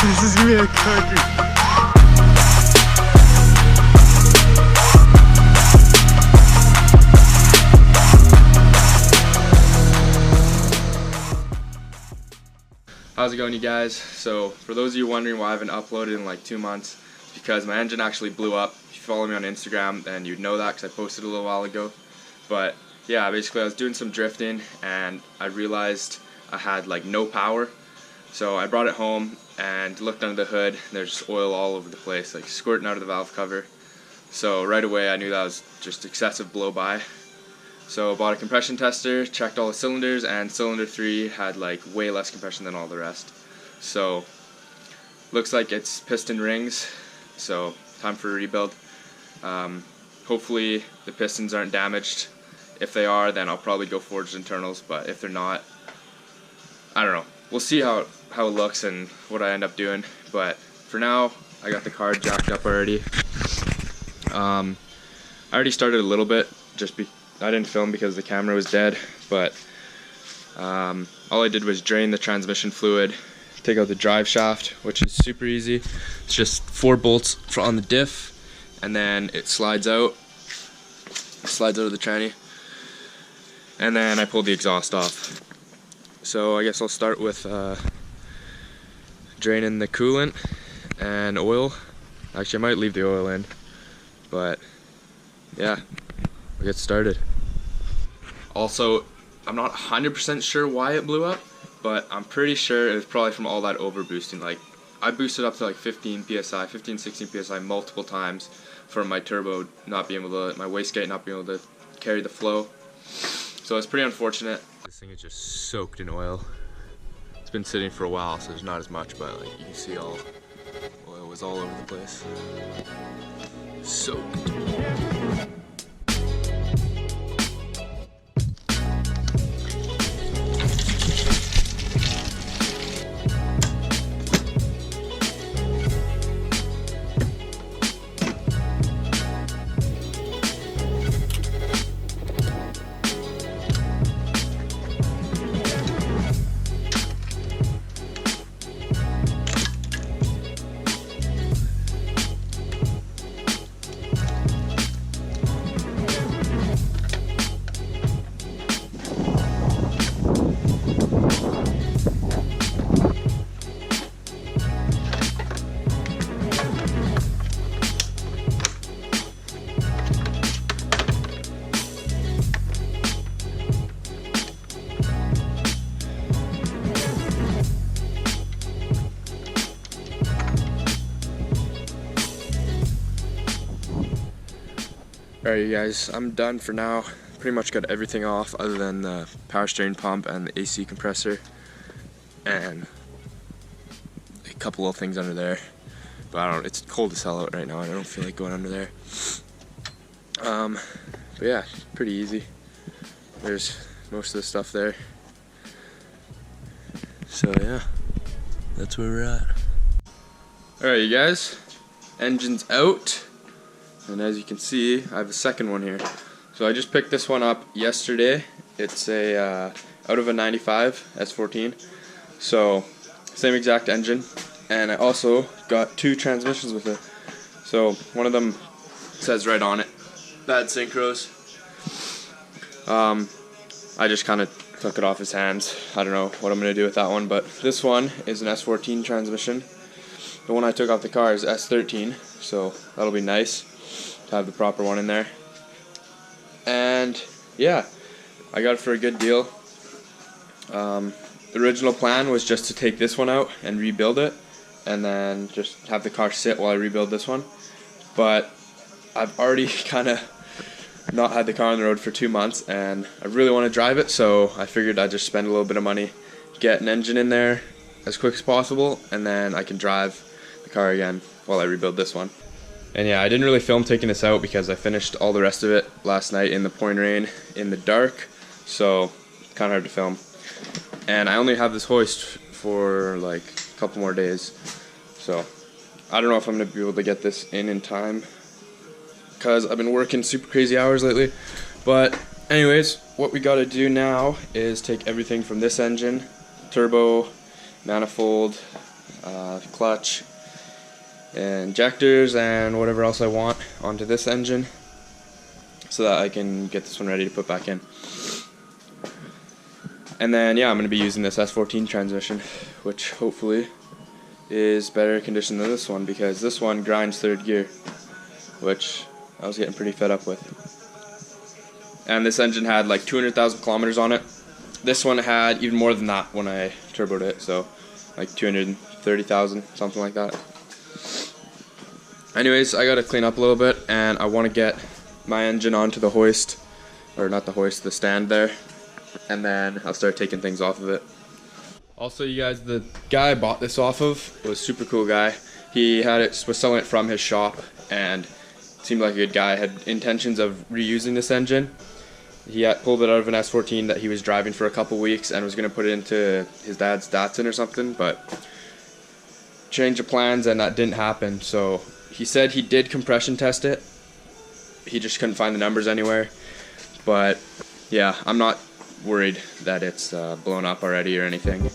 This is gonna be a cookie. How's it going, you guys? So for those of you wondering why I haven't uploaded in like 2 months, it's because my engine actually blew up. If you follow me on Instagram, then you'd know that because I posted a little while ago. But yeah, basically I was doing some drifting and I realized I had like no power. So I brought it home and looked under the hood. There's just oil all over the place, like squirting out of the valve cover. So right away I knew that was just excessive blow by. So I bought a compression tester, checked all the cylinders, and cylinder 3 had like way less compression than all the rest. So looks like it's piston rings, so time for a rebuild. Hopefully the pistons aren't damaged. If they are, then I'll probably go forged internals, but if they're not, I don't know. We'll see how it looks and what I end up doing, but for now I got the car jacked up already. I already started a little bit, I didn't film because the camera was dead, but all I did was drain the transmission fluid, take out the drive shaft, which is super easy. It's just 4 bolts on the diff, and then it slides out of the tranny, and then I pulled the exhaust off. So I guess I'll start with draining the coolant and oil. Actually, I might leave the oil in, but yeah, we'll get started. Also, I'm not 100% sure why it blew up, but I'm pretty sure it was probably from all that overboosting. Like, I boosted up to like 15 psi, 15, 16 psi multiple times from my turbo not being able to, my wastegate not being able to carry the flow. So it's pretty unfortunate. This thing is just soaked in oil. It's been sitting for a while, so there's not as much, but like you can see oil was all over the place. Soaked. Alright, you guys, I'm done for now. Pretty much got everything off other than the power steering pump and the AC compressor and a couple of things under there. But it's cold as hell out right now and I don't feel like going under there. But yeah, pretty easy. There's most of the stuff there. So yeah, that's where we're at. Alright, you guys, engine's out. And as you can see, I have a second one here. So I just picked this one up yesterday. It's a out of a 95 S14. So same exact engine. And I also got 2 transmissions with it. So one of them says right on it, bad synchros. I just kind of took it off his hands. I don't know what I'm going to do with that one. But this one is an S14 transmission. The one I took off the car is S13. So that'll be nice to have the proper one in there. And yeah, I got it for a good deal. The original plan was just to take this one out and rebuild it and then just have the car sit while I rebuild this one, but I've already kind of not had the car on the road for 2 months and I really want to drive it, so I figured I'd just spend a little bit of money, get an engine in there as quick as possible, and then I can drive the car again while I rebuild this one. And yeah, I didn't really film taking this out because I finished all the rest of it last night in the pouring rain in the dark, so it's kind of hard to film. And I only have this hoist for like a couple more days, so I don't know if I'm going to be able to get this in time because I've been working super crazy hours lately. But anyways, what we got to do now is take everything from this engine, turbo, manifold, clutch, injectors, and whatever else I want onto this engine, so that I can get this one ready to put back in. And then yeah, I'm going to be using this S14 transmission, which hopefully is better condition than this one, because this one grinds third gear, which I was getting pretty fed up with. And this engine had like 200,000 kilometers on it. This one had even more than that when I turboed it, so like 230,000, something like that. Anyways, I gotta clean up a little bit, and I want to get my engine onto the hoist, or not the hoist, the stand there, and then I'll start taking things off of it. Also, you guys, the guy I bought this off of was a super cool guy. He was selling it from his shop, and seemed like a good guy. Had intentions of reusing this engine. He had pulled it out of an S14 that he was driving for a couple weeks and was going to put it into his dad's Datsun or something, but changed of plans and that didn't happen. So he said he did compression test it. He just couldn't find the numbers anywhere. But yeah, I'm not worried that it's blown up already or anything.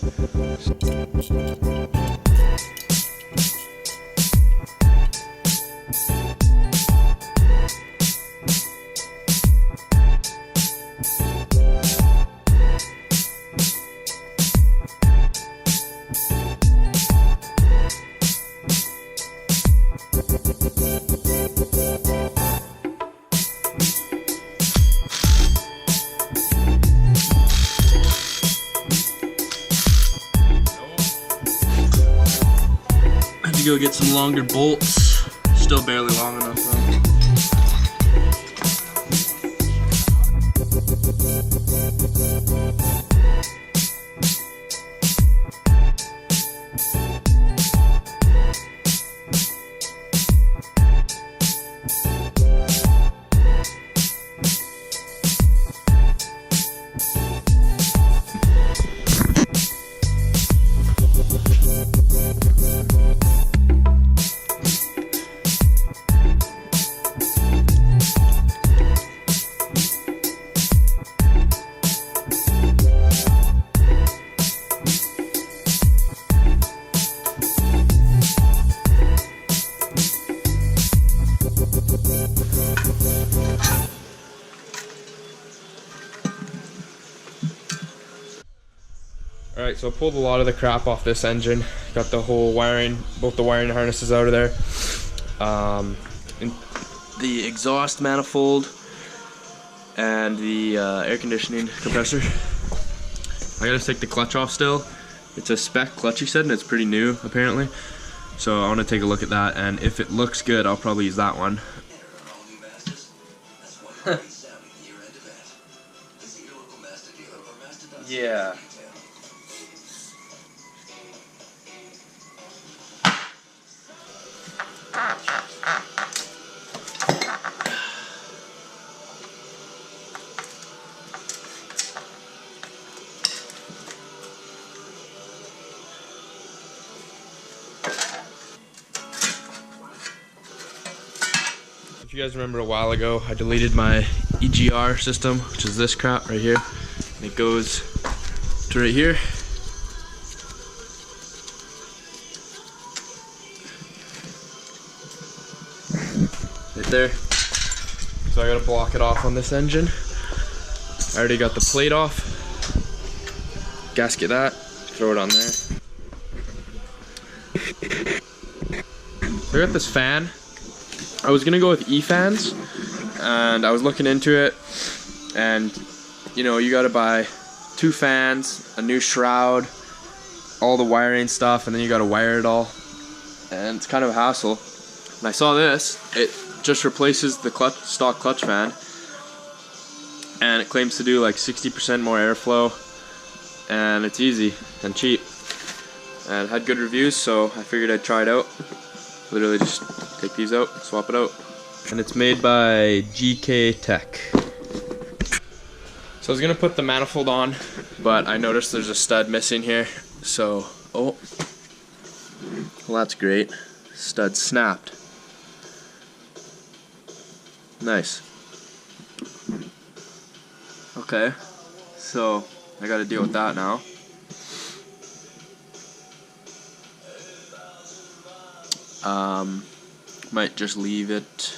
Go get some longer bolts. Still barely long enough though. Alright, so I pulled a lot of the crap off this engine. Got the whole wiring, both the wiring harnesses out of there. The exhaust manifold and the air conditioning compressor. I gotta take the clutch off still. It's a spec clutch, he said, and it's pretty new apparently. So I want to take a look at that, and if it looks good, I'll probably use that one. Yeah. If you guys remember a while ago, I deleted my EGR system, which is this crap right here. And it goes to right here. Right there. So I gotta block it off on this engine. I already got the plate off. Gasket that, throw it on there. I got this fan. I was gonna go with E-fans, and I was looking into it, and you know, you gotta buy 2 fans, a new shroud, all the wiring stuff, and then you gotta wire it all, and it's kind of a hassle. And I saw this, it just replaces the stock clutch fan, and it claims to do like 60% more airflow, and it's easy and cheap, and it had good reviews, so I figured I'd try it out. Literally just take these out, swap it out. And it's made by GK Tech. So I was gonna put the manifold on, but I noticed there's a stud missing here. So, oh, well that's great. Stud snapped. Nice. Okay, so I gotta deal with that now. Might just leave it.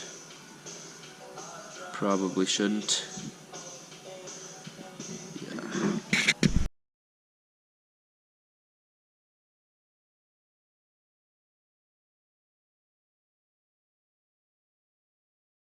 Probably shouldn't.